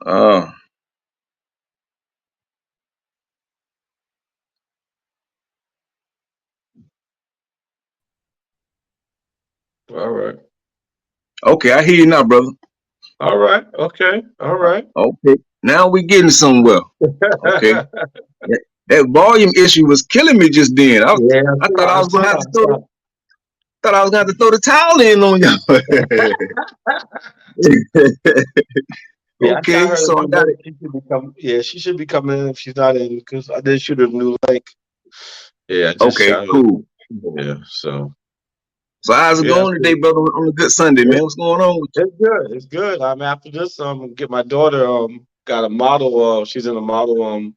Uh, All right. okay, I hear you now, brother. All right. Okay. All right. Okay, now we getting somewhere. Okay, that volume issue was killing me just then. Yeah, I thought I was gonna have to I throw saw. the towel in on y'all. Yeah, I tell Okay, her to so I do got link. it. She should become. Yeah, she should be coming in if she's not in because I did shoot a new link. Yeah, I just Okay, shot her. cool. Yeah. So So how's it yeah, going today, brother? On a good Sunday, man. What's going on with it's good. It's good. After this, get my daughter got a model. She's in a model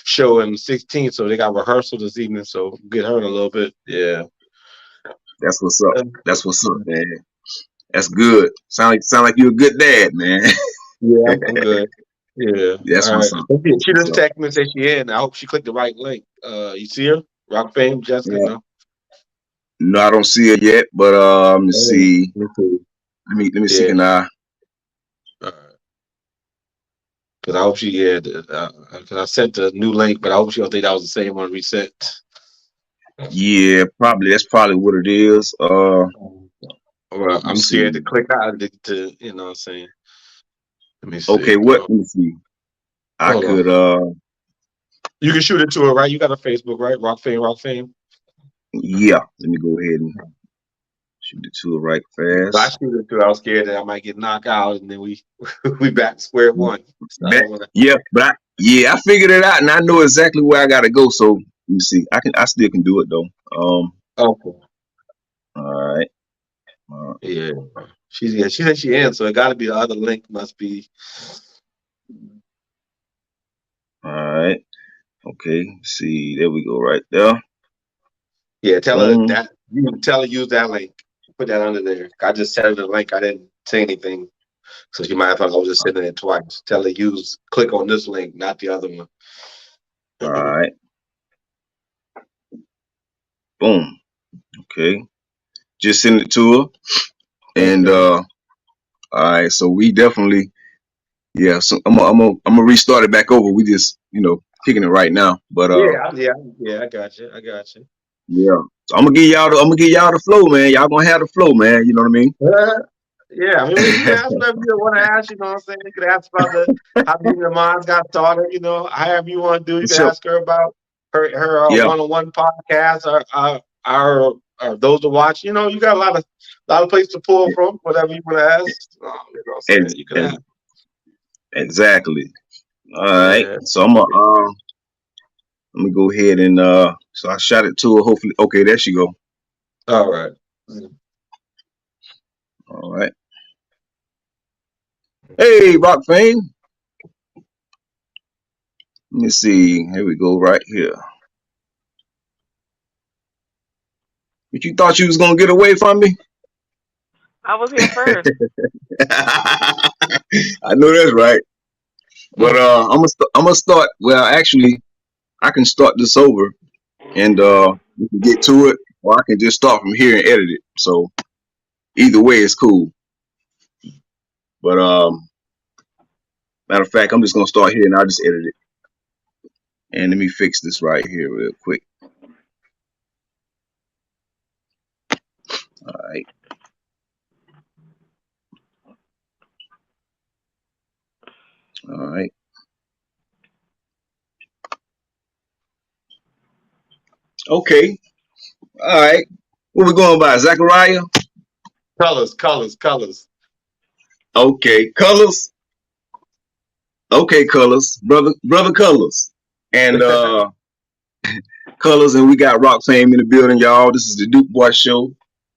show in 16th, so they got rehearsal this evening. So get her in a little bit. Yeah. you? That's what's up. That's what's up, man. That's good. Sound like you're a good dad, man. Yeah, I'm good. Yeah. That's All right. what's up. That's She what's just up. texted me and said she in. I hope she clicked the right link. You see her? Rocfame, Jessica? Yeah. No. No, I don't see it yet, but let me Oh, see. me too. Let me see. Yeah. Can I? All right. Because I hope she yeah. Because I sent the new link, but I hope she don't think that was the same one we sent. Yeah, probably. That's probably what it is. Well, Let me I'm scared to see. click out to you know what I'm saying. Let me Okay, see. what? Let me see. I Hold on. could. You can shoot it to her, right? You got a Facebook, right? Rockfame. Yeah. Let me go ahead and shoot it to it right If I fast. shoot it to her, I was scared that I might get knocked out, and then we we back to square one. So I That. don't want to. Yeah, but I figured it out, and I know exactly where I gotta go. So let me see. I still can do it though. Okay. All right. Uh, Yeah. She said she in, so it got to be the other link. Must be. all right. Okay. See. There we go. Right there. Yeah, tell her Boom. that. You can tell her use that link. Put that under there. I just sent her the link. I didn't say anything, so she might have thought I was just sending it twice. Tell her click on this link, not the other one. All right. Boom. Okay. Just send it to her, and Okay. all right. So we definitely. Yeah. So I'm gonna restart it back over. We just kicking it right now, but Yeah. I got you. I got you. yeah. So I'm gonna give y'all the flow, man. Y'all gonna have the flow, man. You know what I mean? Yeah, I mean, you can ask whatever you want to ask. You know what I'm saying? You can ask about the how your minds got started. You know, however you want to do. You For can sure. ask her about her Yeah. one-on-one podcast or our those to watch. You know, you got a lot of places to pull from. Whatever you want to ask. You know what I'm saying? Ex- You can ex- ask. exactly. All right. Yeah. So I'm gonna go ahead and so I shot it to her. Hopefully, okay, there she go. All right. All right. Hey, Rock Fame. Let me see. Here we go. Right here. But you thought you was gonna get away from me? I was here first. I know that's right. But I'm gonna start. Well, actually, I can start this over, and we can get to it, or I can just start from here and edit it. So either way, it's cool. But matter of fact, I'm just gonna start here and I'll just edit it. And let me fix this right here real quick. All right. All right. Okay. All right. What we going by? Zachariah? Colors. Okay. Colors. Okay, colors. Brother colors. And colors, and we got Rock Fame in the building, y'all. This is the DukeBoi show.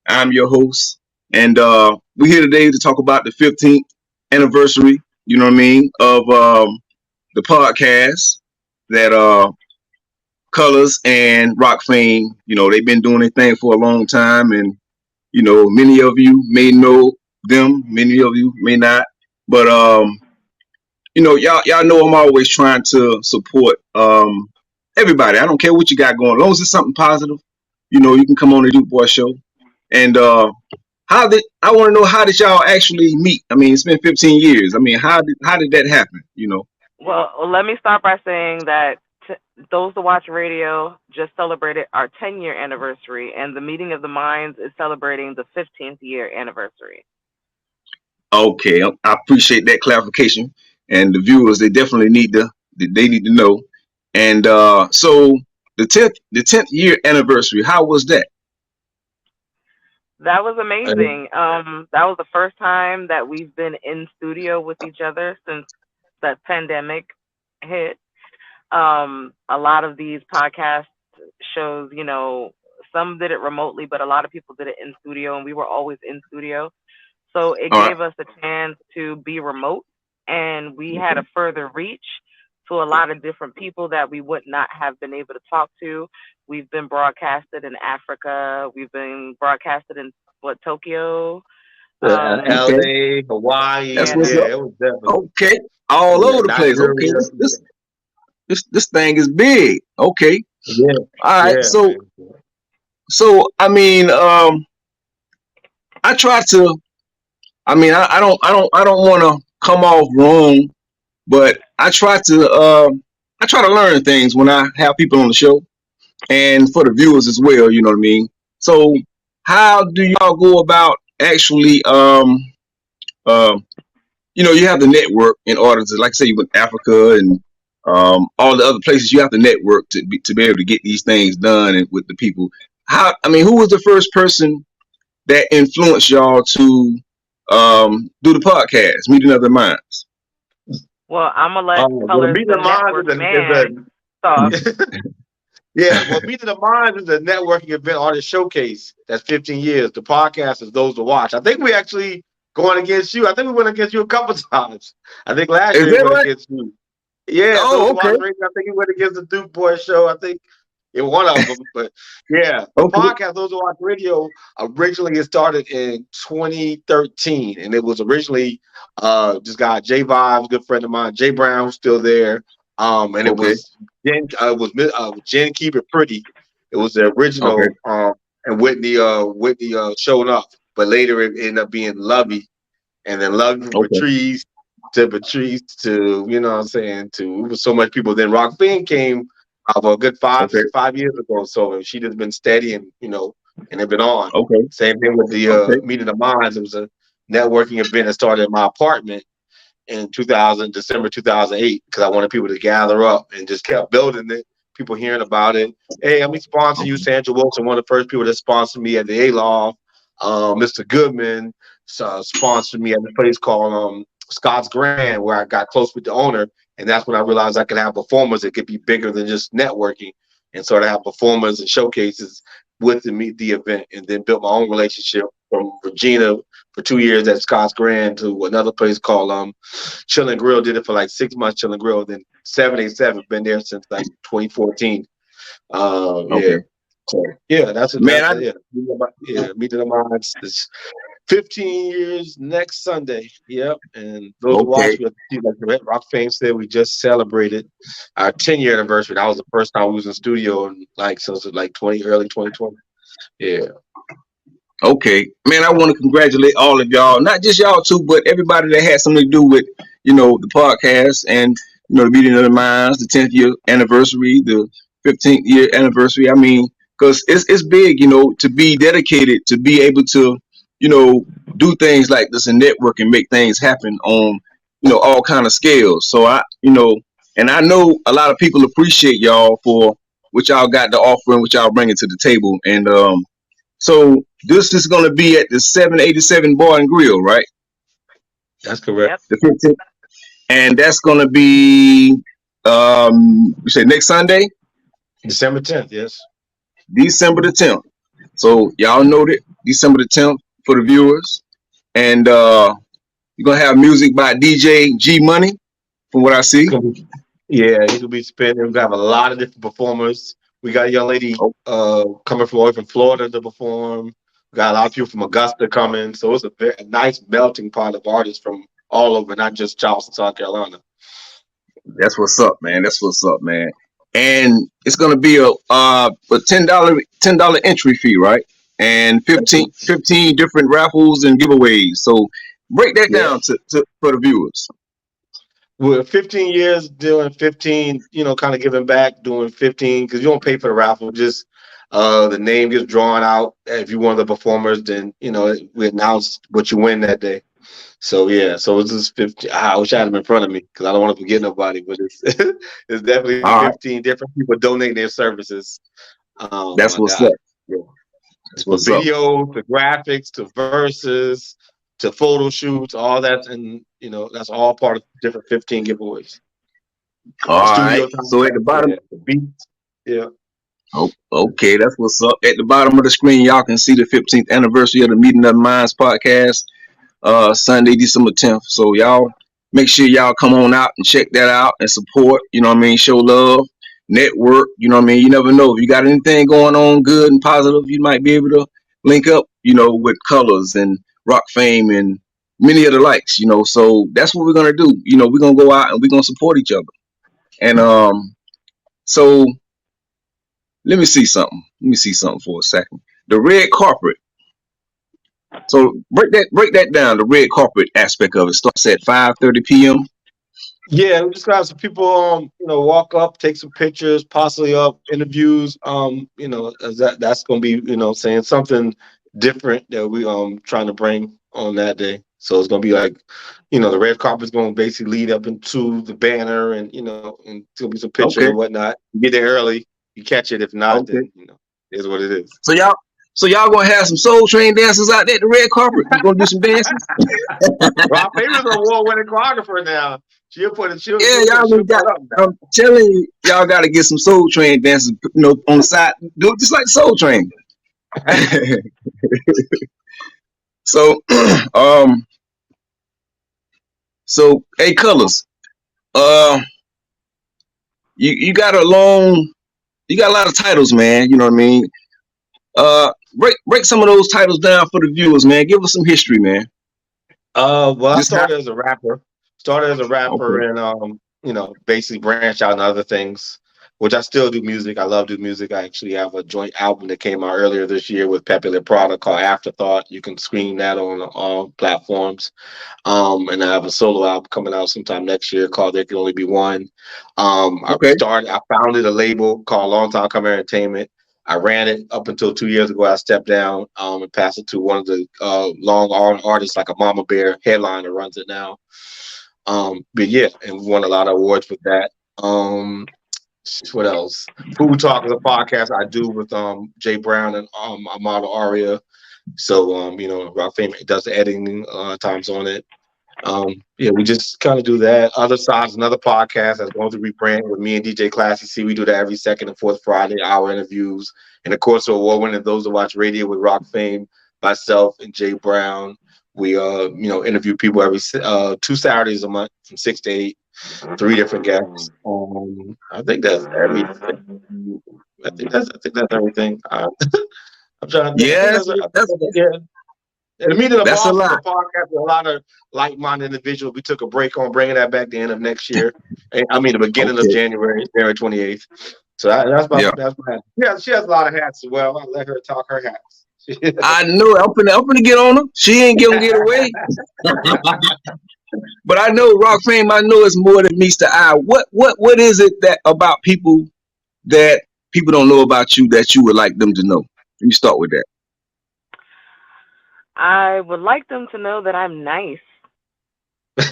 I'm your host. And we're here today to talk about the 15th anniversary, you know what I mean, of the podcast that Colors and Rock Fame, they've been doing their thing for a long time, and many of you may know them, many of you may not, but y'all know I'm always trying to support everybody. I don't care what you got going, as long as it's something positive. You can come on the Duke Boy Show, and I want to know, how did y'all actually meet? I mean, it's been 15 years. I mean, how did that happen? Well, let me start by saying that Those to Watch Radio just celebrated our 10-year anniversary, and the Meeting of the Minds is celebrating the 15th year anniversary. Okay, I appreciate that clarification, and the viewers, they need to know. And so the tenth year anniversary, how was that? That was amazing. That was the first time that we've been in studio with each other since that pandemic hit. A lot of these podcast shows, some did it remotely, but a lot of people did it in studio, and we were always in studio. So it All right. gave us a chance to be remote, and we had Okay. a further reach to a lot of different people that we would not have been able to talk to. We've been broadcasted in Africa. We've been broadcasted in Tokyo. Okay. L.A., That's Hawaii, what's yeah, Canada. up. it was definitely Okay. All yeah, over the place. Okay. Nigeria, This thing is big. Okay. yeah, All right. yeah, So man. I mean, I try to. I mean, I don't want to come off wrong, but I try to learn things when I have people on the show, and for the viewers as well. You know what I mean? So how do y'all go about actually um you have the network in order to, like I say, with Africa and all the other places, you have to network to be able to get these things done and with the people. I mean, who was the first person that influenced y'all to do the podcast, Meeting Other Minds? Well, I'm gonna let Well, Colors Meet the the Minds Network Man talk. yeah, well, Meet the Minds is a networking event artist showcase that's 15 years. The podcast is Those to Watch. I think we actually going against you. I think we went against you a couple times. I think last Is year we that went right? against you. Yeah, Those Oh, to okay, Watch Radio. I think we went against the DukeBoi show. I think in one of them. But yeah, the okay, podcast Those to Watch Radio originally it started in 2013, and it was originally this guy Jay Vibes, good friend of mine, Jay Brown, who's still there. And it okay, was Jen Keep It Pretty. It was the okay, original, and Whitney showed up, but later it ended up being Lovey, and then Lovey from okay, Patrice to what I'm saying to it was so much people. Then Rocfame came out a good okay, 5 years ago, so she just been steady and and it been on. okay, Same thing with the okay, Meeting of Minds. It was a networking event that started in my apartment in 2000, December 2008, because I wanted people to gather up and just kept building it. People hearing about it. Hey, I'm sponsoring you, Sandra Wilson, one of the first people that sponsored me at the A-Law. Mr. Goodman sponsored me at a place called Scott's Grand, where I got close with the owner. And that's when I realized I could have performers that could be bigger than just networking. And so I have performers and showcases with the event, and then built my own relationship from Regina for 2 years at Scott's Grand to another place called Chill and Grill. Did it for like 6 months. Chill and Grill. Then 787 been there since like 2014. Yeah. okay. So yeah, that's it. Man, That yeah. Meeting the Minds is 15 years next Sunday. Yep. And those who watch, okay, like Rock Fame said, we just celebrated our 10-year anniversary. That was the first time we was in studio and like since like early 2020. Yeah. okay. Man, I want to congratulate all of y'all, not just y'all two, but everybody that had something to do with the podcast and the Meeting of the Minds, the 10th year anniversary, the 15th year anniversary. I mean, because it's big, to be dedicated, to be able to you know do things like this and network and make things happen on all kind of scales. So and I know a lot of people appreciate y'all for what y'all got to offer and what y'all bringing to the table. And so this is going to be at the 787 Bar and Grill, right? That's correct. Yep. The 15th, and that's going to be you say next Sunday, December 10th, yes. December the 10th. So y'all know that December the 10th for the viewers, and you're gonna have music by DJ G Money, from what I It's see. gonna be Yeah, he's gonna be spinning. We have a lot of different performers. We got a young lady Oh, coming from away from Florida to perform. We got a lot of people from Augusta coming. So it's a nice melting pot of artists from all over, not just Charleston, South Carolina. that's what's up, man. That's what's up, man. And it's gonna be a $10 entry fee, right? and 15 different raffles and giveaways. So break that Yeah. down to for the viewers. We're 15 years doing 15, kind of giving back, doing 15, because you don't pay for the raffle. Just the name gets drawn out. If you're one of the performers, then, we announce what you win that day. So, yeah, so it's just 15. I wish I had them in front of me because I don't want to forget nobody, but it's, it's definitely All right, 15 different people donating their services. Oh, that's my what's up. God. Yeah. That's For what's up. video, to graphics, to verses, to photo shoots, all that. And, that's all part of different 15 giveaways. The All right. studio time, So at the bottom, yeah, the beats, yeah. oh, okay, that's what's up. At the bottom of the screen, y'all can see the 15th anniversary of the Meeting of the Minds podcast. Sunday, December 10th. So y'all make sure y'all come on out and check that out and support, you know what I mean, show love, network, you know what I mean. You never know. If you got anything going on good and positive, you might be able to link up, with Colors and Rocfame and many of the likes, So that's what we're gonna do. We're gonna go out and we're gonna support each other. And so let me see something. Let me see something for a second. The red carpet. So break that down. The red carpet aspect of it starts at 5:30 p.m. Yeah, we just got some people, walk up, take some pictures, possibly up interviews. As that's gonna be, saying something different that we trying to bring on that day. So it's gonna be like, the red carpet's gonna basically lead up into the banner, and and it's gonna be some pictures Okay. and whatnot. You get there early, you catch it. If not, Okay. then it is what it is. So y'all gonna have some Soul Train dancers out there at the red carpet. You gonna do some dances? Rob Famous is an award-winning choreographer now. She'll put it. She'll Yeah, she'll put y'all she'll been put got. it up now. I'm telling you, y'all got to get some Soul Train dancers, on the side. Do it just like Soul Train. So, um, hey, Colors. Uh, you got you got a lot of titles, man. You know what I mean? Break some of those titles down for the viewers, man. Give us some history, man. Well, I Just how? started as a rapper. Started as a rapper, Okay. and basically branched out into other things, which I still do music. I love doing music. I actually have a joint album that came out earlier this year with Pepe Le Prada called Afterthought. You can stream that on all platforms. And I have a solo album coming out sometime next year called There Can Only Be One. Okay. I founded a label called Long Time Come Entertainment. I ran it up until 2 years ago. I stepped down and passed it to one of the long arm artists, like a Mama Bear headliner, runs it now. But yeah, and we won a lot of awards with that. What else? Food Talk is a podcast I do with Jay Brown and Amado Aria. So Rocfame does the editing times on it. Yeah, we just kind of do that. Other Sides, another podcast that's going to rebrand with me and DJ Classy C. We do that every second and fourth Friday, hour interviews. And of course, we're award winning Those That Watch Radio with Rocfame, myself, and Jay Brown. We interview people every 2 Saturdays a month from 6 to 8, 3 different guests. I think that's everything. I think that's everything. I'm trying to think. I think Yeah, that's yeah. And the Meeting of the that's a Boss is a lot. podcast with a lot of like-minded individuals. We took a break on bringing that back the end of next year. I mean, the beginning of Okay. January 28th. So Yeah. that's my hat. Yeah, she has a lot of hats as well. I let her talk her hats. I know. I'm finna get on her. She ain't gonna get away. But I know Rock Fame. I know it's more than meets the eye. What is it that about people that people don't know about you that you would like them to know? Let me start with that. I would like them to know that I'm nice.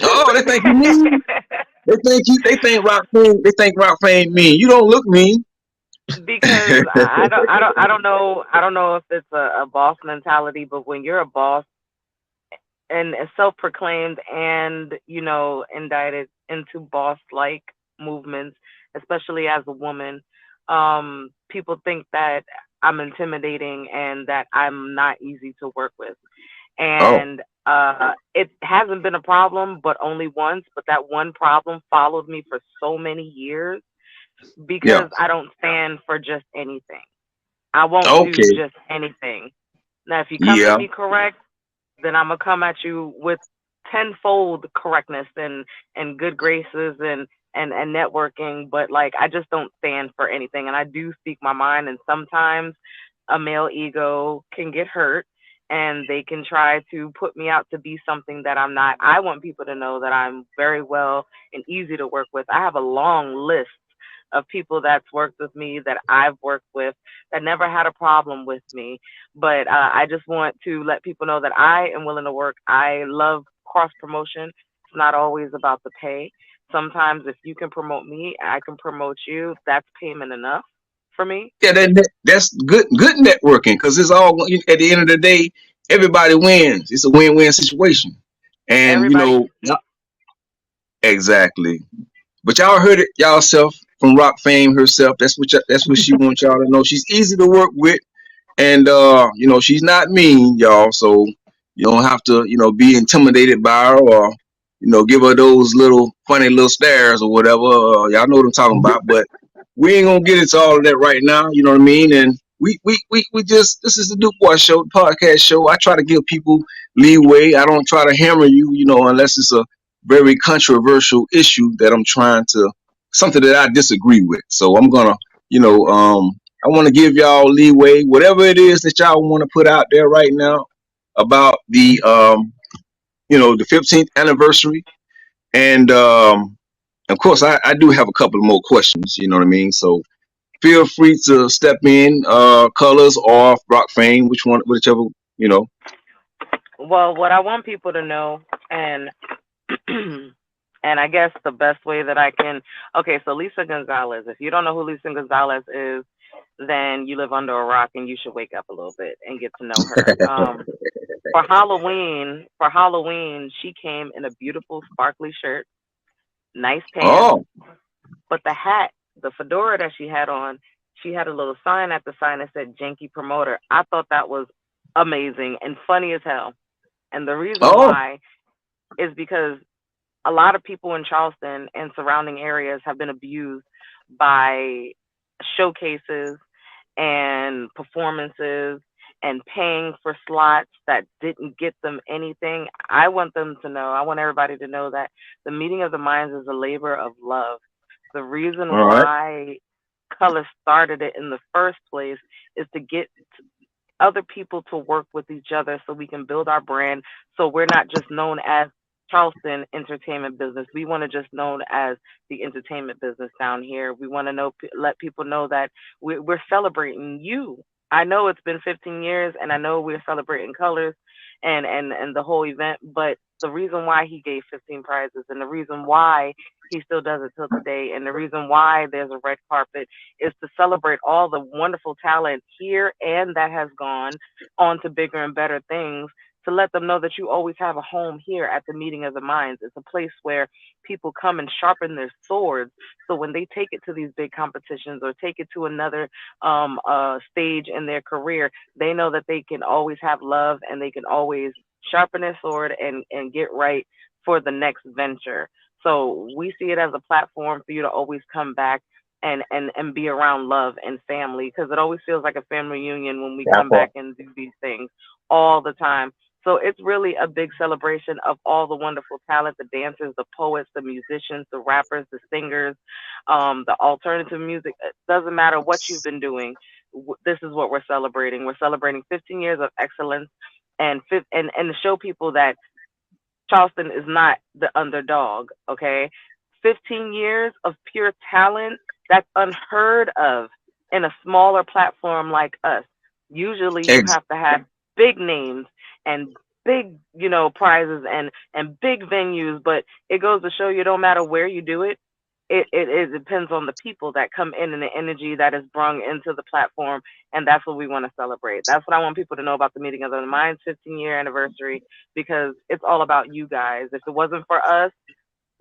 Oh, they think you mean. They think Rock Fame. They think Rock Fame mean. You don't look mean. Because I don't know if it's a boss mentality, but when you're a boss and self-proclaimed and indicted into boss-like movements, especially as a woman, people think that I'm intimidating and that I'm not easy to work with. Oh, And it hasn't been a problem, but only once. But that one problem followed me for so many years yeah. because I don't stand for just anything. I won't do Okay. just anything. Now, if you come at Yeah. me correct, then I'm gonna come at you with tenfold correctness and good graces and networking. But like, I just don't stand for anything, and I do speak my mind. And sometimes a male ego can get hurt and they can try to put me out to be something that I'm not. I want people to know that I'm very well and easy to work with. I have a long list of people that's worked with me that I've worked with that never had a problem with me. But I just want to let people know that I am willing to work. I love cross promotion. It's not always about the pay. Sometimes if you can promote me, I can promote you. That's payment enough for me. Yeah, that's good networking because it's all at the end of the day, everybody wins. It's a win-win situation, and Everybody. exactly. But y'all heard it y'all self from Rocfame herself. That's what she wants y'all to know. She's easy to work with. And she's not mean, y'all, so you don't have to, be intimidated by her or, give her those little funny little stares or whatever. Y'all know what I'm talking about. But we ain't gonna get into all of that right now, you know what I mean? And we just this is the Duke Boy show, the podcast show. I try to give people leeway. I don't try to hammer you, unless it's a very controversial issue that I'm trying to something that I disagree with. So I'm gonna, you know, I want to give y'all leeway, whatever it is that y'all want to put out there right now about the 15th anniversary. And of course, I do have a couple of more questions. You know what I mean? So feel free to step in, Colors or Rock Fame, whichever you know. Well, what I want people to know, and and I guess the best way that I can, okay, so Lisa Gonzalez. If you don't know who Lisa Gonzalez is, then you live under a rock and you should wake up a little bit and get to know her. For Halloween, she came in a beautiful sparkly shirt, nice pants, Oh, but the hat, the fedora that she had on, she had a little sign at the sign that said Janky Promoter. I thought that was amazing and funny as hell. And the reason oh, why is because a lot of people in Charleston and surrounding areas have been abused by showcases and performances and paying for slots that didn't get them anything. I want them to know, I want everybody to know that the meeting of the minds is a labor of love. The reason all right, why Color started it in the first place is to get other people to work with each other so we can build our brand, so we're not just known as Charleston entertainment business. We want to just known as the entertainment business down here. We want to let people know that we're celebrating you. I know it's been 15 years, and I know we're celebrating Colors and the whole event, but the reason why he gave 15 prizes and the reason why he still does it till today and the reason why there's a red carpet is to celebrate all the wonderful talent here and that has gone on to bigger and better things, to let them know that you always have a home here at the meeting of the minds. It's a place where people come and sharpen their swords. So when they take it to these big competitions or take it to another stage in their career, they know that they can always have love and they can always sharpen their sword and get right for the next venture. So we see it as a platform for you to always come back and be around love and family, because it always feels like a family reunion when we That come part. back and do these things all the time. So it's really a big celebration of all the wonderful talent, the dancers, the poets, the musicians, the rappers, the singers, the alternative music. It doesn't matter what you've been doing. This is what we're celebrating. We're celebrating 15 years of excellence and to show people that Charleston is not the underdog, okay? 15 years of pure talent, that's unheard of in a smaller platform like us. Usually you ex- have to have big names and big, prizes and big venues, but it goes to show you don't matter where you do it. It depends on the people that come in and the energy that is brung into the platform, and that's what we want to celebrate. That's what I want people to know about the Meeting of the Minds 15-year anniversary, because it's all about you guys. If it wasn't for us,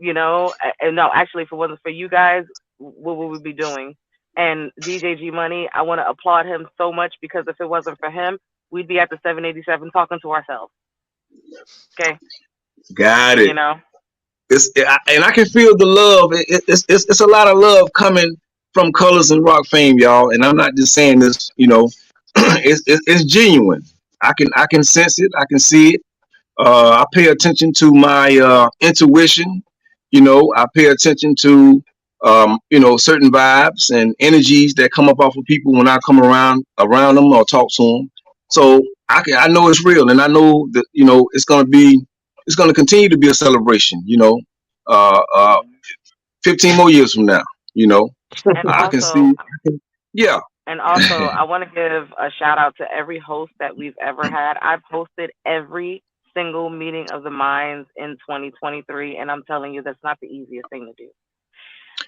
and no, actually, if it wasn't for you guys, what would we be doing? And DJ G Money, I want to applaud him so much, because if it wasn't for him, we'd be at the 787 talking to ourselves. Okay, got you it. know. And I can feel the love. It's a lot of love coming from Colors and Rock Fame, y'all. And I'm not just saying this, it's genuine. I can sense it. I can see it. I pay attention to my intuition. I pay attention to certain vibes and energies that come up off of people when I come around them or talk to them. So I know it's real, and I know that it's gonna continue to be a celebration. 15 more years from now, you know, And I can also, see. Yeah. I want to give a shout out to every host that we've ever had. I've hosted every single meeting of the minds in 2023, and I'm telling you, that's not the easiest thing to do.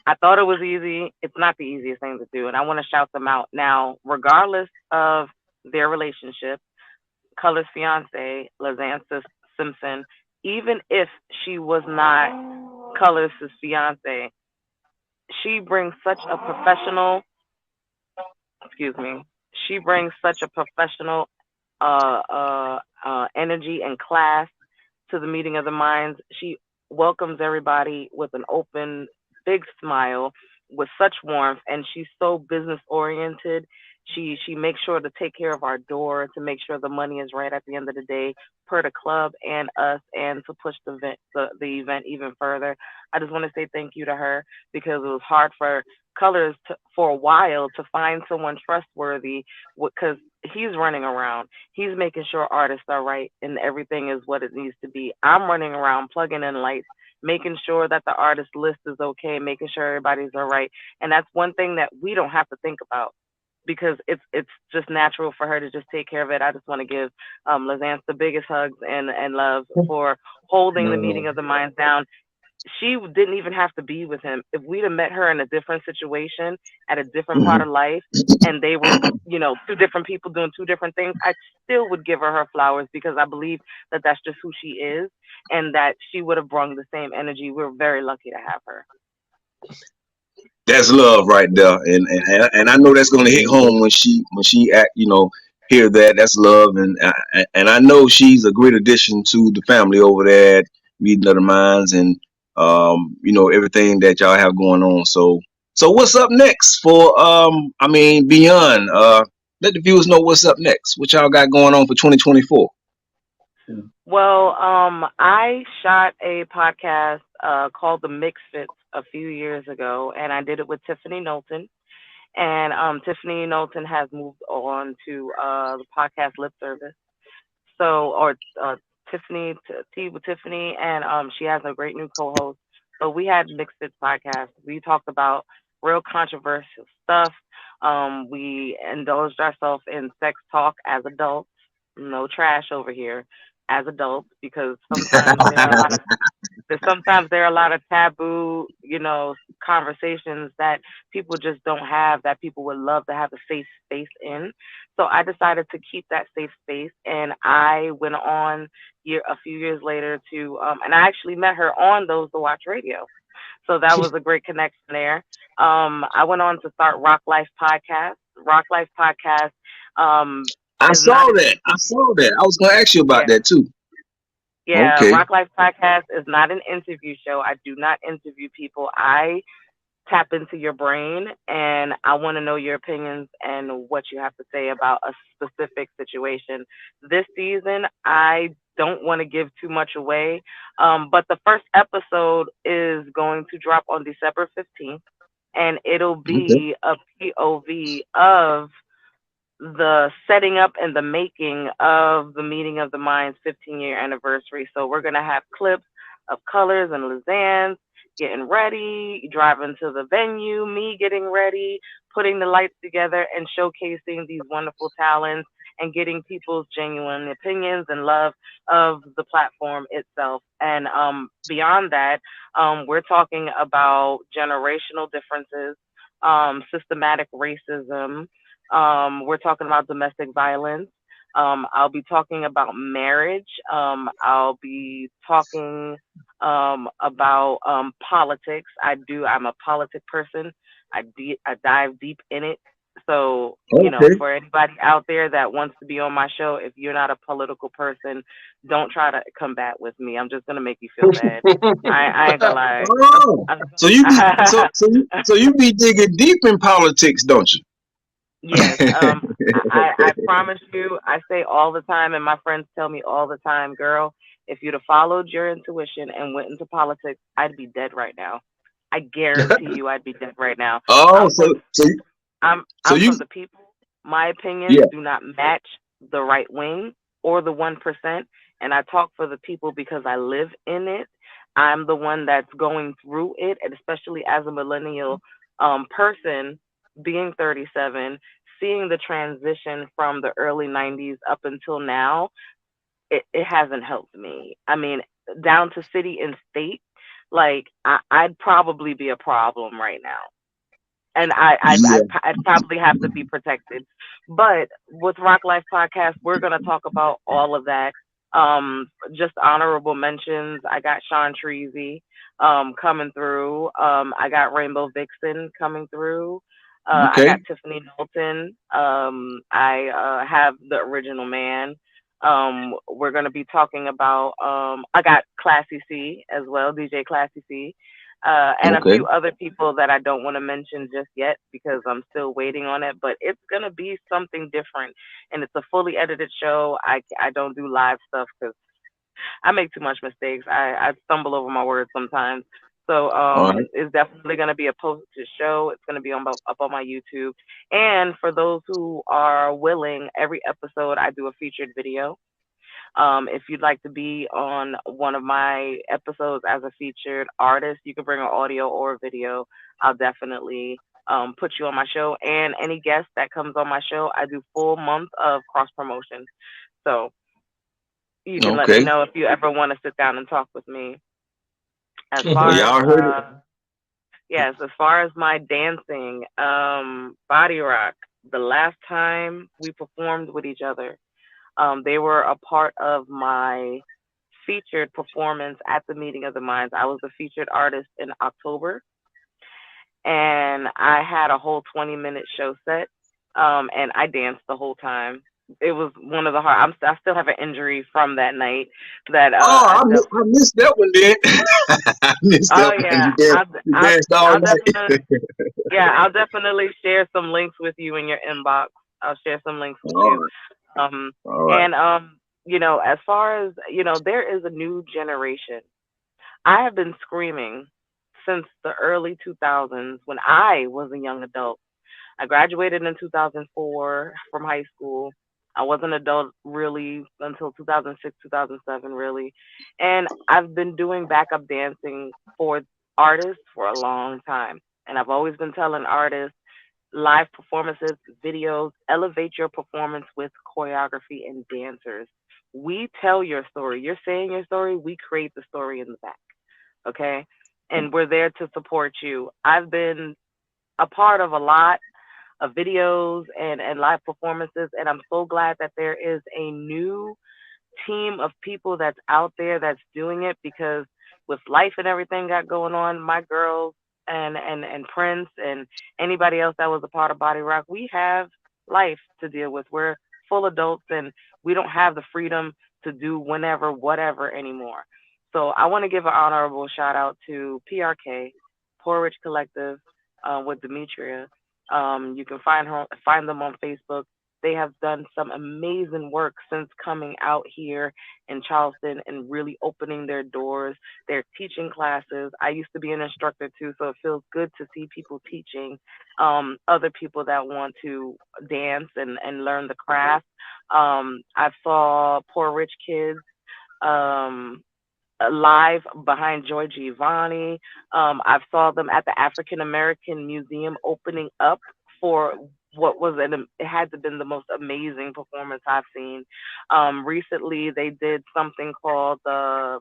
I thought it was easy. It's not the easiest thing to do, and I want to shout them out. Now, regardless of their relationship, Color's fiance, Lazanza Simpson, even if she was not Color's fiance, she brings such a professional, excuse me, she brings such a professional energy and class to the meeting of the minds. She welcomes everybody with an open, big smile, with such warmth, and she's so business oriented. She makes sure to take care of our door to make sure the money is right at the end of the day, per the club and us, and to push the event even further. I just want to say thank you to her because it was hard for Colors for a while to find someone trustworthy because he's running around. He's making sure artists are right and everything is what it needs to be. I'm running around plugging in lights, making sure that the artist list is okay, making sure everybody's all right. And that's one thing that we don't have to think about because it's just natural for her to just take care of it. I just want to give Lazance the biggest hugs and love for holding the meeting of the minds down. She didn't even have to be with him. If we'd have met her in a different situation at a different part Mhm. of life and they were, two different people doing two different things, I still would give her flowers because I believe that that's just who she is and that she would have brought the same energy. We're very lucky to have her. That's love right there, and I know that's gonna hit home when she act, hear that. That's love, and I know she's a great addition to the family over there at Meeting of the Minds, and everything that y'all have going on. So what's up next for beyond? Let the viewers know what's up next. What y'all got going on for 2024? Well, I shot a podcast called The Mix Fits a few years ago, and I did it with Tiffany Knowlton. And Tiffany Knowlton has moved on to the podcast Lip Service. Or Tiffany Tea with Tiffany, and she has a great new co-host. So we had Mixed It podcast. We talked about real controversial stuff. We indulged ourselves in sex talk as adults. No trash over here as adults because sometimes there are a lot of taboo, conversations that people just don't have that people would love to have a safe space in. So I decided to keep that safe space, and I went on a few years later to, and I actually met her on Those to Watch Radio. So that was a great connection there. I went on to start Rock Life Podcast. Rock Life Podcast I is saw not an that. I saw that. I was gonna ask you about yeah. that too. Yeah, Okay. Rock Life Podcast is not an interview show. I do not interview people. I tap into your brain and I want to know your opinions and what you have to say about a specific situation. This season, I don't want to give too much away, but the first episode is going to drop on December 15th, and it'll Okay. be a POV of the setting up and the making of the Meeting of the Minds 15-year anniversary. So we're going to have clips of Colors and Lizanne getting ready, driving to the venue, me getting ready, putting the lights together and showcasing these wonderful talents and getting people's genuine opinions and love of the platform itself. And beyond that, we're talking about generational differences, systematic racism, we're talking about domestic violence. I'll be talking about marriage. I'll be talking about politics. I'm a politic person. I dive deep in it. So, Okay. for anybody out there that wants to be on my show, if you're not a political person, don't try to combat with me. I'm just going to make you feel bad. I ain't going to lie. Oh, so you be so you be digging deep in politics, don't you? Yes, I promise you, I say all the time, and my friends tell me all the time, girl, if you'd have followed your intuition and went into politics, I'd be dead right now. I guarantee you I'd be dead right now. Oh, I'm from so I'm you from the people. My yeah. opinions do not match the right wing or the 1%, and I talk for the people because I live in it. I'm the one that's going through it, and especially as a millennial person, being 37, seeing the transition from the early 90s up until now, it hasn't helped me. I mean, down to city and state, like I'd probably be a problem right now, and Yeah. I'd probably have to be protected. But with Rock Life Podcast, we're gonna talk about all of that. Just honorable mentions. I got Sean Treasy coming through. I got Rainbow Vixen coming through. I Okay. got Tiffany Knowlton. I have the original man. We're gonna be talking about. I got Classy C as well, DJ Classy C, and a Okay. few other people that I don't want to mention just yet because I'm still waiting on it. But it's gonna be something different, and it's a fully edited show. I don't do live stuff because I make too much mistakes. I stumble over my words sometimes. So All right. it's definitely going to be a posted show. It's going to be up on my YouTube. And for those who are willing, every episode I do a featured video. If you'd like to be on one of my episodes as a featured artist, you can bring an audio or a video. I'll definitely put you on my show. And any guest that comes on my show, I do full month of cross promotion. So you can let me Okay. know if you ever want to sit down and talk with me. As Well, far as y'all heard it. yes, as far as my dancing, Body Rock, the last time we performed with each other, they were a part of my featured performance at the Meeting of the Minds. I was the featured artist in October, and I had a whole 20-minute show set, and I danced the whole time. It was one of the hard. I still have an injury from that night that Oh, I dealt I with. missed that one then. I missed Oh that one. yeah, You danced all I'll night. definitely yeah, I'll definitely share some links with you in your inbox. I'll share some links with All you. right. Um, All right. and as far as there is a new generation. I have been screaming since the early 2000s when I was a young adult. I graduated in 2004 from high school. I wasn't an adult really until 2006, 2007, really. And I've been doing backup dancing for artists for a long time. And I've always been telling artists live performances, videos, elevate your performance with choreography and dancers. We tell your story. You're saying your story, we create the story in the back. Okay. And we're there to support you. I've been a part of a lot of videos and live performances, and I'm so glad that there is a new team of people that's out there that's doing it because with life and everything got going on, my girls and Prince and anybody else that was a part of Body Rock, we have life to deal with. We're full adults and we don't have the freedom to do whenever, whatever anymore. So I want to give an honorable shout out to PRK, Poor Rich Collective, with Demetria. You can find them on Facebook. They have done some amazing work since coming out here in Charleston and really opening their doors. They're teaching classes. I used to be an instructor too, so it feels good to see people teaching other people that want to dance and learn the craft. I saw Poor Rich Kids um, live behind Joy Giovanni. I saw them at the African American Museum opening up for what was it had to have been the most amazing performance I've seen. Recently, they did something called the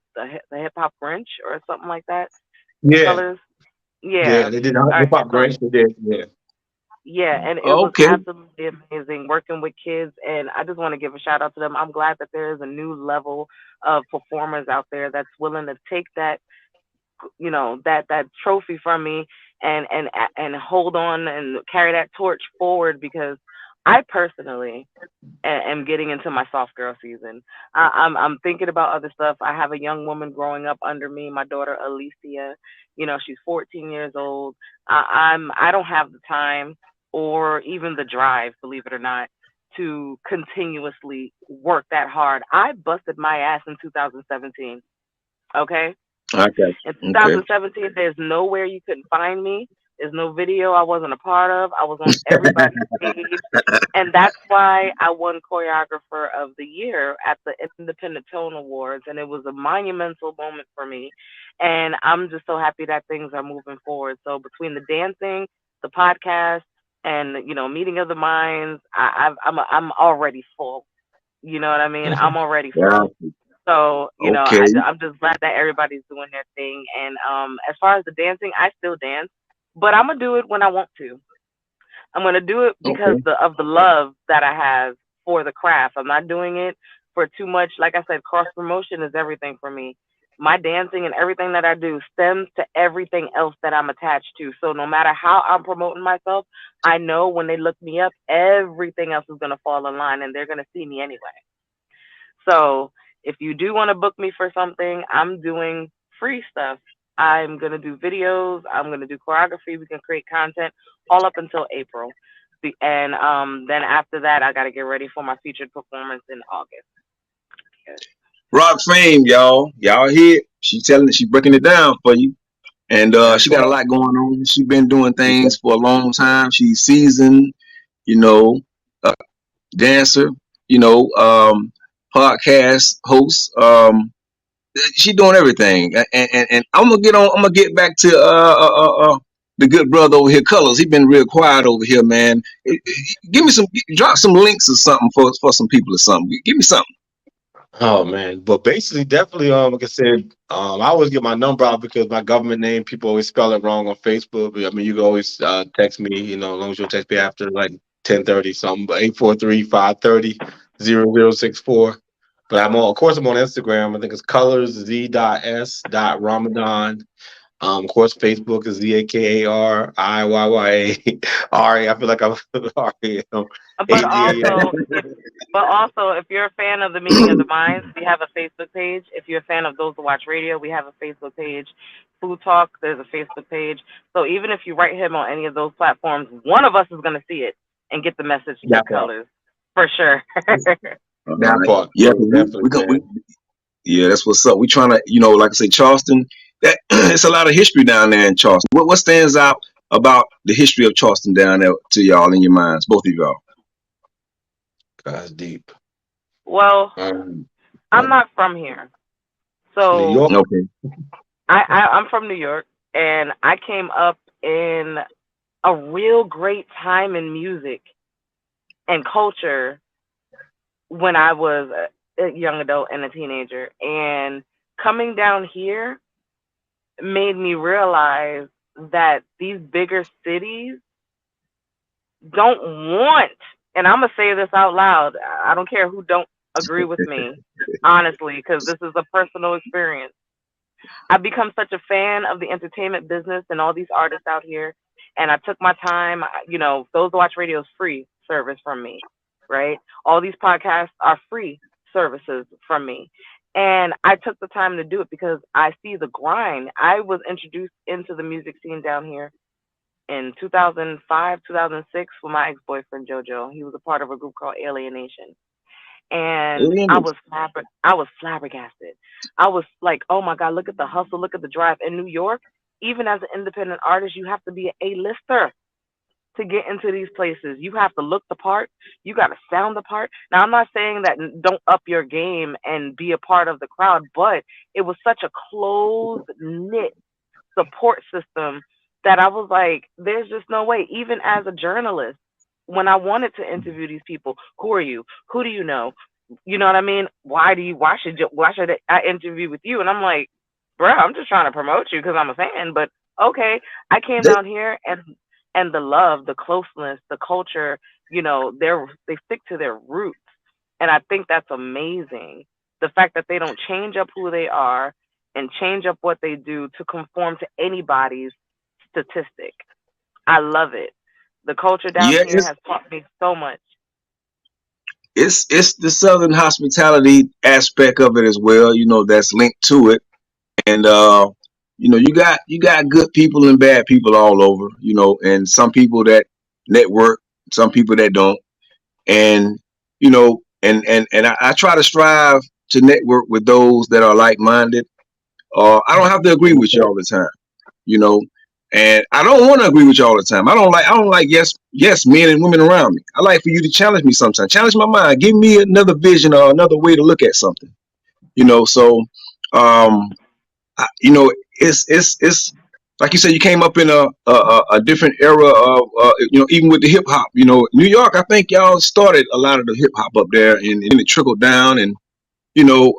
Hip Hop Grinch or something like that. Yeah, Colors, yeah, yeah. they did All hip right, hop so Grinch. They did, yeah. yeah, and it was Okay. absolutely amazing working with kids. And I just want to give a shout out to them. I'm glad that there is a new level of performers out there that's willing to take that trophy from me and hold on and carry that torch forward because I personally am getting into my soft girl season. I'm thinking about other stuff. I have a young woman growing up under me, my daughter Alicia. She's 14 years old. I don't have the time or even the drive, believe it or not, to continuously work that hard. I busted my ass in 2017. Okay. I got In you. Okay. 2017, there's nowhere you couldn't find me. There's no video I wasn't a part of. I was on everybody's page. And that's why I won Choreographer of the Year at the Independent Tone Awards. And it was a monumental moment for me. And I'm just so happy that things are moving forward. So between the dancing, the podcast, and meeting of the minds, I'm already full. You know what I mean? I'm already Yeah. full. So, Okay. I'm just glad that everybody's doing their thing. And as far as the dancing, I still dance, but I'm gonna do it when I want to. I'm gonna do it because Okay. of the love that I have for the craft. I'm not doing it for too much. Like I said, cross promotion is everything for me. My dancing and everything that I do stems to everything else that I'm attached to. So no matter how I'm promoting myself, I know when they look me up, everything else is gonna fall in line and they're gonna see me anyway. So if you do want to book me for something, I'm doing free stuff. I'm gonna do videos. I'm gonna do choreography. We can create content all up until April, and then after that, I gotta get ready for my featured performance in August. Yes. Rocfame, y'all. Y'all hear? She breaking it down for you. And That's she got a right. lot going on. She been doing things for a long time. She's seasoned, you know, uh, dancer, you know, podcast host. She doing everything. And I'm gonna get on. I'm gonna get back to the good brother over here, Colors. He been real quiet over here, man. Give me some, drop some links or something for some people or something. Give me something. Oh man, but basically, definitely, like I said, I always get my number out because my government name people always spell it wrong on Facebook. I mean, you can always text me, as long as you text me after like 10:30 something, but 843-530-0064. But of course, I'm on Instagram. I think it's colors z.s.ramadan. Of course, Facebook is ZAKARIYYA. Ari, I feel like I'm R-A-M, But ADAM. also, if you're a fan of the Meeting of the Minds, we have a Facebook page. If you're a fan of Those Who Watch Radio, we have a Facebook page. Food Talk, there's a Facebook page. So even if you write him on any of those platforms, one of us is going to see it and get the message to That part. Colors for sure. All That right. part. Yeah, So 'cause definitely, we gonna man. yeah, that's what's up. We trying to, like I say, Charleston. That it's a lot of history down there in Charleston. What stands out about the history of Charleston down there to y'all in your minds, both of y'all? That's deep. Well, Um, I'm not from here. New So York. Okay. I'm from New York, and I came up in a real great time in music and culture when I was a young adult and a teenager. And coming down here made me realize that these bigger cities don't want, and I'm going to say this out loud. I don't care who don't agree with me, honestly, because this is a personal experience. I've become such a fan of the entertainment business and all these artists out here. And I took my time, Those Who Watch Radio is free service from me, right? All these podcasts are free services from me. And I took the time to do it because I see the grind. I was introduced into the music scene down here in 2005, 2006 with my ex-boyfriend JoJo. He was a part of a group called Alienation, and Aliens. I was flabbergasted. I was like, oh my god, look at the hustle, look at the drive. In New York, even as an independent artist, you have to be an A-lister to get into these places. You have to look the part. You got to sound the part. Now, I'm not saying that don't up your game and be a part of the crowd, but it was such a close knit support system that I was like, there's just no way. Even as a journalist, when I wanted to interview these people, who are you? Who do you know? You know what I mean? Why should I interview with you? And I'm like, bro, I'm just trying to promote you because I'm a fan. But okay, I came They, down here and the love, the closeness, the culture, they stick to their roots, and I think that's amazing. The fact that they don't change up who they are and change up what they do to conform to anybody's statistic. I love it. The culture down yeah, here has taught me so much. it's the Southern hospitality aspect of it as well. That's linked to it, and you got good people and bad people all over. And some people that network, some people that don't, and and I try to strive to network with those that are like minded I don't have to agree with you all the time, you know, and I don't want to agree with you all the time. I don't like yes men and women around me. I like for you to challenge me sometimes, challenge my mind, give me another vision or another way to look at something, you know. So, you know, it's like you said, you came up in a different era of you know, even with the hip hop. You know, New York, I think y'all started a lot of the hip hop up there, and it trickled down, and you know,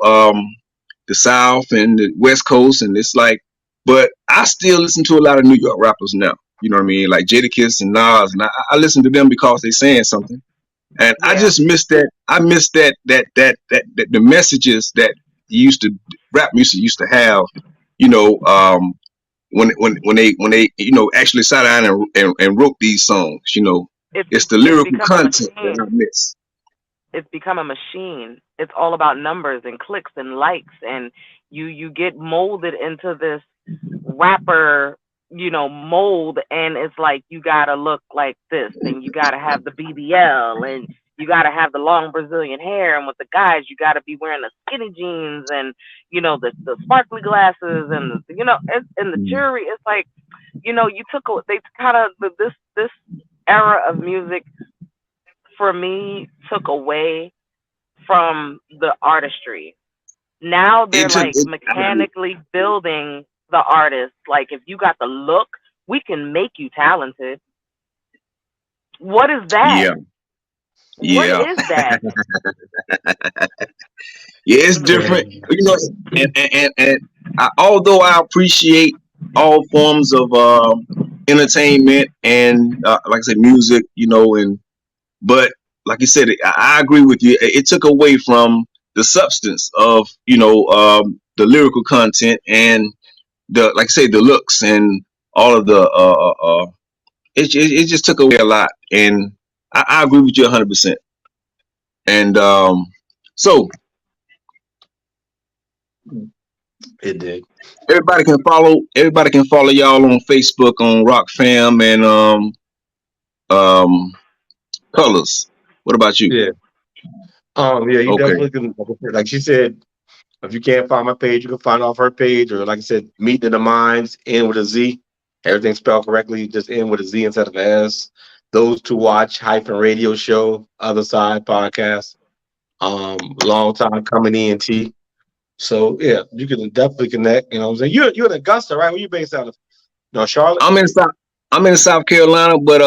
the South and the West Coast, and it's like, but I still listen to a lot of New York rappers now. You know what I mean? Like Jadakiss and Nas, and I listen to them because they saying something. And I Yeah. just miss that. I miss that the messages that used to rap music used to have. You know, when they you know actually sat down and wrote these songs. You know, It's it's the it's lyrical become a content that I machine. miss. It's become a machine. It's all about numbers and clicks and likes, and you get molded into this rapper, mold, and it's like you gotta look like this, and you gotta have the BBL, and you gotta have the long Brazilian hair, and with the guys, you gotta be wearing the skinny jeans, and the sparkly glasses, and and the Mm. jewelry. It's like, they kind of this era of music for me took away from the artistry. Now they're It took. like mechanically building the artist. Like, if you got the look, we can make you talented. What is that? Yeah, What yeah, is that? yeah. It's Yeah. different. You know, and although I appreciate all forms of entertainment and like I said, music. You know, and but like you said, I agree with you. It took away from the substance of the lyrical content and the like I say the looks and all of the it just took away a lot, and I agree with you 100%. And so It did. everybody can follow y'all on Facebook on Rocfam and um Colors. What about you? Yeah. Yeah, you Okay. definitely can. Like she said, if you can't find my page, you can find off her page, or like I said, Meeting in the Minds, end with a Z. Everything spelled correctly, just end with a Z instead of an S. Those to watch hyphen radio show, other side podcast. Long time coming ENT. So yeah, you can definitely connect. You know what I'm saying? You're in Augusta, right? Where you based out of? No, Charlotte? I'm in South. I'm in South Carolina, but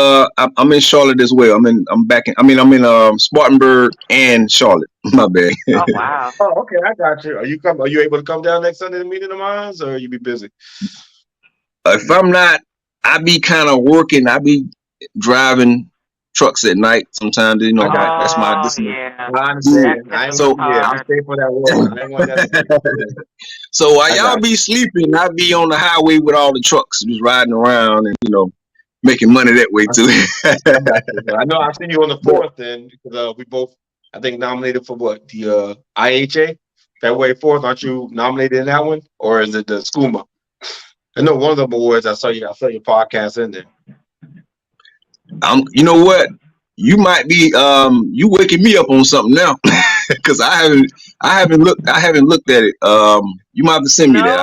I'm in Charlotte as well. I'm back in. I mean, I'm in Spartanburg and Charlotte. My bad. Oh, wow. Oh, okay, I got you. Are you able to come down next Sunday to meet in the minds, or you be busy? If I'm not, I be kind of working. I be driving trucks at night. Sometimes, you I know, got you. that's my Oh, this is my yeah. I gig. That understand. I ain't definitely So, want yeah, I hard. stay for that work. I ain't want that to be. Yeah, so while I y'all got be sleeping, I be on the highway with all the trucks, just riding around and making money that way you. too. I got you. I know I see you on the But fourth then because we both I think nominated for what the IHA February 4th. Aren't you nominated in that one, or is it the SCUMA? I know one of them awards. I saw your podcast in there. you know what? You might be you waking me up on something now because I haven't looked at it. You might have to send me that. No.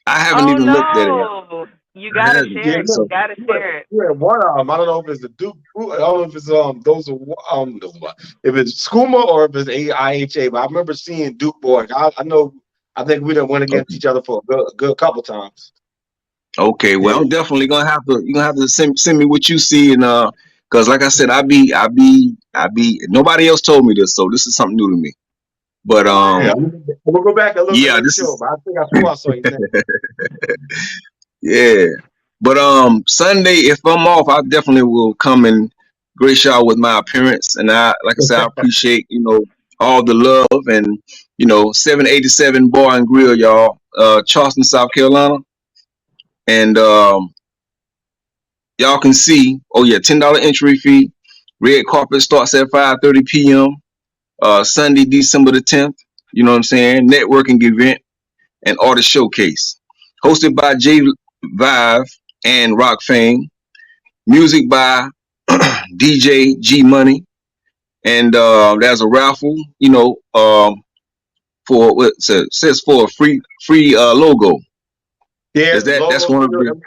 I haven't Oh, even looked at it. no. You I gotta haven't. Yeah, share it. So You gotta share it. you had one of them. I don't know if it's the Duke. I don't know if it's those are if it's SCUMA or if it's IHA. But I remember seeing DukeBoi. I know. I think we done went against okay. each other for a good couple times. Okay, well, Yeah. I'm definitely gonna have to. You're gonna have to send me what you see, and cause like I said, I be. Nobody else told me this, so this is something new to me. But Yeah, we'll go back and look at yeah, the this show, is but I think I swore I saw your name. yeah. But Sunday, if I'm off, I definitely will come and grace y'all with my appearance, and like I said, I appreciate all the love and 787 Bar and Grill, y'all, Charleston, South Carolina, and y'all can see. Oh yeah, $10 entry fee. Red carpet starts at 5:30 p.m. Sunday, December the 10th. You know what I'm saying? Networking event and artist showcase, hosted by J Vive and Rock Fame. Music by DJ G Money, and there's a raffle. For for what says for a free logo. Yeah, Is the that's logos. one of the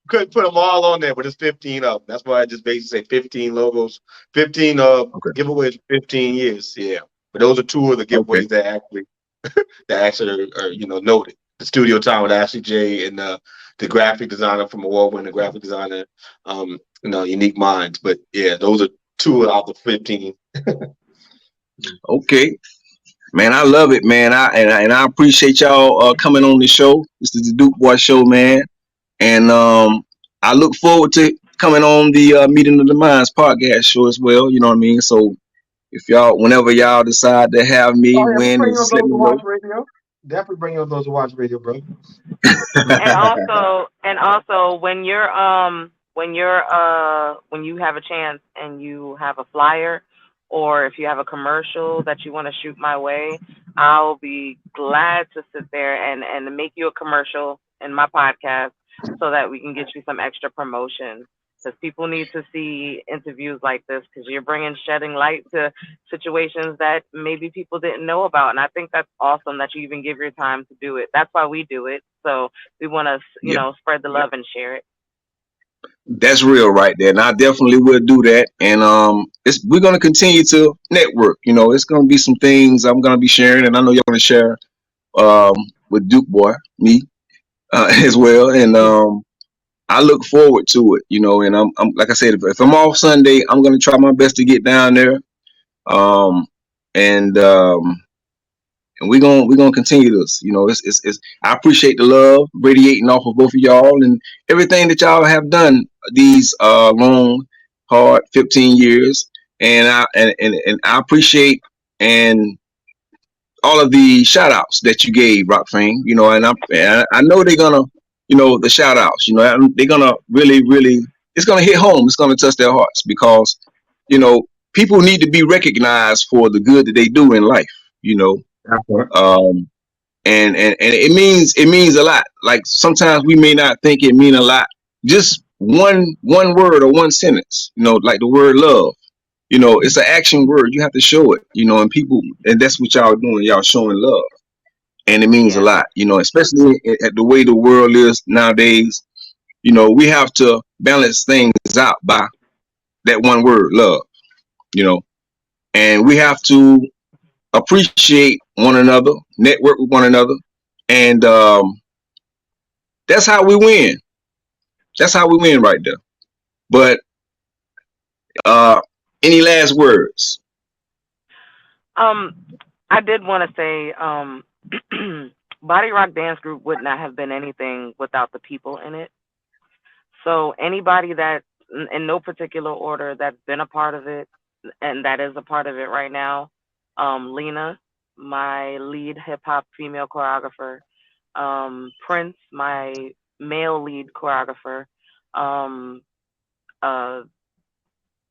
Couldn't put them all on there, but it's 15 of them. That's why I just basically say 15 logos, 15 okay, giveaways, 15 years. Yeah, but those are two of the okay, giveaways that actually are noted. The studio time with Ashley J and the graphic designer from award-winning graphic designer, Unique Minds. But yeah, those are two out of the 15. okay. Man, I love it, man. I appreciate y'all coming on the show. This is the Duke Boy Show, man. And I look forward to coming on the Meeting of the Minds podcast show as well. You know what I mean? So if y'all, whenever y'all decide to have me, Oh yeah, we when, bring you just up let those me to know. watch radio. Definitely bring you up those to watch radio, bro. And also when you have a chance and you have a flyer, or if you have a commercial that you want to shoot my way, I'll be glad to sit there and make you a commercial in my podcast so that we can get you some extra promotion. Because people need to see interviews like this, because you're bringing shedding light to situations that maybe people didn't know about. And I think that's awesome that you even give your time to do it. That's why we do it. So we want to, Yeah, spread the love and share it. that's real right there. And I definitely will do that. And we're gonna continue to network. You know, it's gonna be some things I'm gonna be sharing, and I know y'all gonna share um with Duke Boy, me as well. And I look forward to it, you know. And I'm like I said, if I'm off Sunday, I'm gonna try my best to get down there. Um, and we're gonna continue this. You know, it's I appreciate the love radiating off of both of y'all and everything that y'all have done these long, hard 15 years. And I appreciate and all of the shout outs that you gave, Rocfame, you know, and I know they're gonna, you know, the shout outs, you know, they're gonna really, really, it's gonna hit home. It's gonna touch their hearts because, you know, people need to be recognized for the good that they do in life, you know. That's right. Um, and it means a lot. Like sometimes we may not think it mean a lot. Just one word or one sentence, you know, like the word love. You know, it's an action word. You have to show it, you know, and that's what y'all doing. Y'all showing love, and it means a Yeah. lot, you know, especially at the way the world is nowadays. You know, we have to balance things out by that one word, love, you know, and we have to appreciate one another, network with one another, and that's how we win. That's how we win right there. But uh, any last words? Um, I did want to say, Body Rock Dance Group would not have been anything without the people in it. So anybody that, in no particular order, that's been a part of it and that is a part of it right now, Lena, my lead hip hop female choreographer, Prince, my male lead choreographer, um, uh,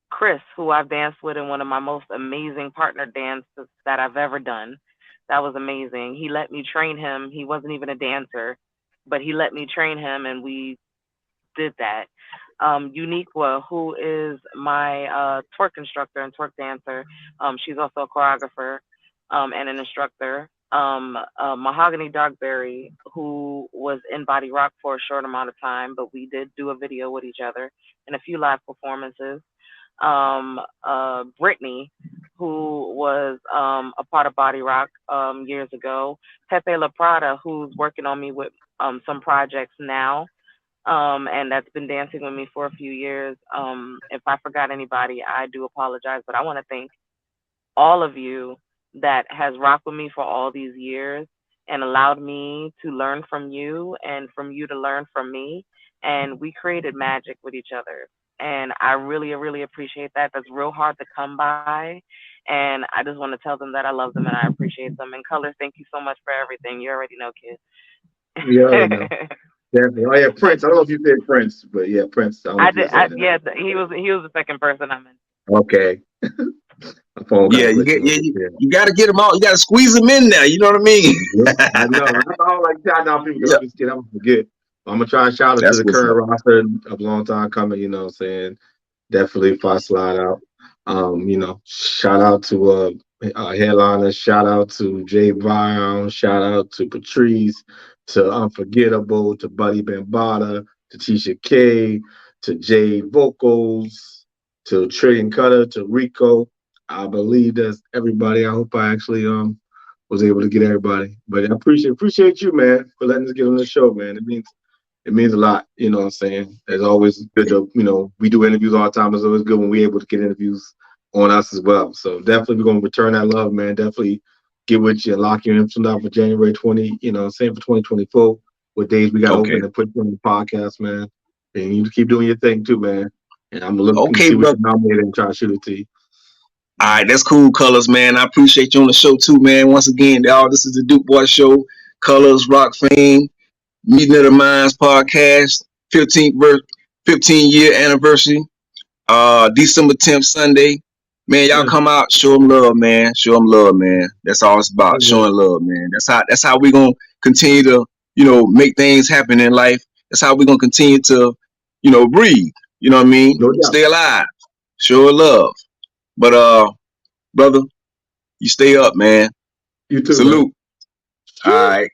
Chris, who I've danced with in one of my most amazing partner dances that I've ever done. That was amazing. He let me train him. He wasn't even a dancer, but he let me train him, and we did that. Uniqua, who is my twerk instructor and twerk dancer, she's also a choreographer and an instructor. Mahogany Dogberry, who was in Body Rock for a short amount of time, but we did do a video with each other and a few live performances. Brittany, who was a part of Body Rock years ago. Pepe La Prada, who's working on me with some projects now, and that's been dancing with me for a few years. If I forgot anybody, I do apologize, but I want to thank all of you that has rocked with me for all these years and allowed me to learn from you and from you to learn from me. And we created magic with each other. And I really, really appreciate that. That's real hard to come by. And I just want to tell them that I love them and I appreciate them. And Color, thank you so much for everything. You already know, Yeah, I already know. kid. Definitely. Oh yeah, Prince. I don't know if you said Prince, but yeah, Prince. I don't know I if you did. said that. Yeah, he was the second person I mentioned. Okay. My phone got Yeah, you glitched a get little yeah, bit there. you got to get them out. You got to squeeze them in there. You know what I mean? Yeah, I know. I don't like shouting out people because Yeah, I'm just kidding. I'm gonna forget. I'm gonna try and shout out to that's the what's up. current roster of long time coming. Definitely if I slide out. Shout out to headliners. Shout out to Jay Brown. Shout out to Patrice, to Unforgettable, to Buddy Bambata, to Tisha K, to Jay Vocals, to Trillion Cutter, to Rico. I believe that's everybody. I hope I actually was able to get everybody. But I appreciate you, man, for letting us get on the show, man. It means a lot, you know what I'm saying? It's always good to, we do interviews all the time. It's always good when we're able to get interviews on us as well. So definitely we're gonna return that love, man. Definitely get with you and lock you in some out for January 20, same for 2024. What days we got Okay. open to put you on the podcast, man. And you keep doing your thing too, man. And I'm gonna look and Okay, see what brother. you nominated and try to shoot it to you. All right, that's cool, Colors, man. I appreciate you on the show too, man. Once again, y'all, this is the Duke Boy Show. Colors, Rocfame, Meeting of the Minds podcast, 15 year anniversary. December 10th, Sunday. Man, y'all Yeah. come out, show them love, man. Show them love, man. That's all it's about, showing love, man. That's how we gonna continue to, make things happen in life. That's how we gonna continue to, breathe. You know what I mean? No doubt. Stay alive, show love. But brother, you stay up, man. You too, man. Salute. All right.